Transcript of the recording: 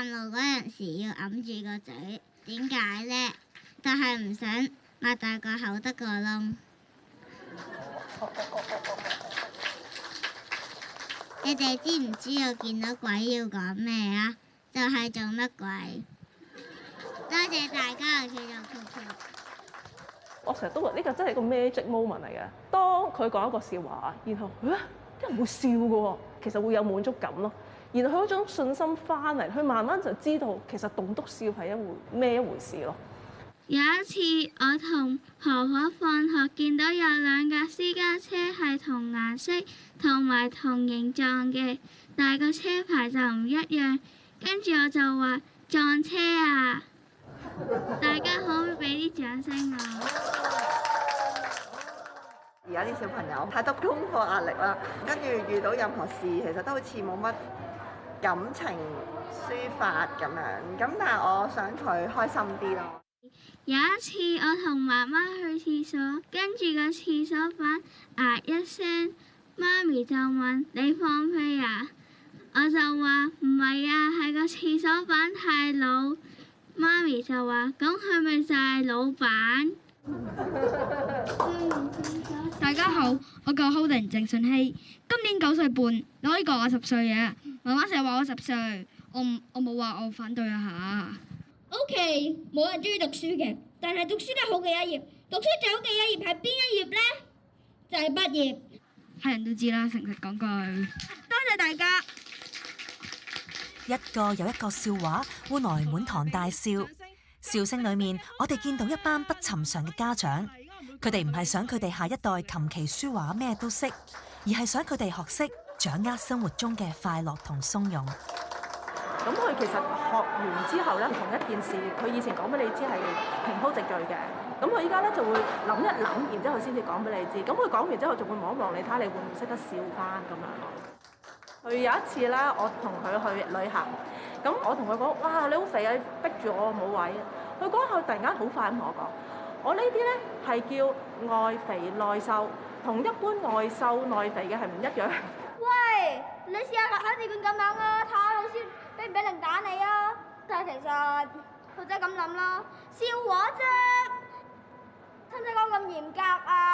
探路嗰陣時要揞住個嘴，點解呢？就係唔想擘大個口得個窿。你哋知唔知我見到鬼要講咩啊？就係做乜鬼？多謝大家，我叫做喬喬。我成日都話呢個真係個 magic moment 嚟嘅。當佢講一個笑話，然後啲人會笑嘅喎，其實會有滿足感咯。然後佢嗰種信心翻嚟，佢慢慢就知道其實棟篤笑係咩一回事咯。有一次，我同婆婆放學見到有兩架私家車係同顏色同埋同形狀嘅，但係個車牌就唔一樣。跟住我就話撞車啊！大家可唔可以俾啲掌聲我？而家啲小朋友太多功課壓力啦，跟住遇到任何事其實都好似冇乜感情抒發咁樣。咁但係我想佢開心啲咯。有一次我同媽媽去廁所，跟住個廁所板一聲，媽咪就問你放屁啊？我就話唔係啊，係個廁所板太老。媽咪就話咁佢咪就係老闆。大家好，我叫 Holden 鄭順希，今年9歲半，你可以講我10歲嘅。媽媽成日話我10歲，我冇話我反對啊吓。OK， 冇人中意讀書嘅，但係讀書都好嘅一頁。讀書最好嘅一頁係邊一頁呢？就係畢業。係人都知啦，誠實講句。多謝大家。一個又一個笑話換來滿堂大笑，笑聲裏面我哋見到一班不尋常嘅家長，佢哋唔係想佢哋下一代琴棋書畫咩都識，而係想佢哋學識掌握生活中嘅快樂同鬆容。咁佢其實學完之後咧，同一件事，佢以前講俾你知係平鋪直敍嘅，咁佢依家咧就會諗一諗，然之後先至講俾你知。咁佢講完之後，仲會望一望你，睇下你會唔會識得笑翻咁樣咯。佢有一次咧，我同佢去旅行，咁我同佢講：哇，你好肥啊！逼住我冇位。佢嗰下突然間好快咁同我講：我呢啲咧係叫外肥內瘦，同一般外瘦內肥嘅係唔一樣。喂，你試下考試卷咁樣啊，睇下老師俾唔俾零打你啊！但係其實佢真係咁諗啦，笑話啫，使唔使講咁嚴格啊？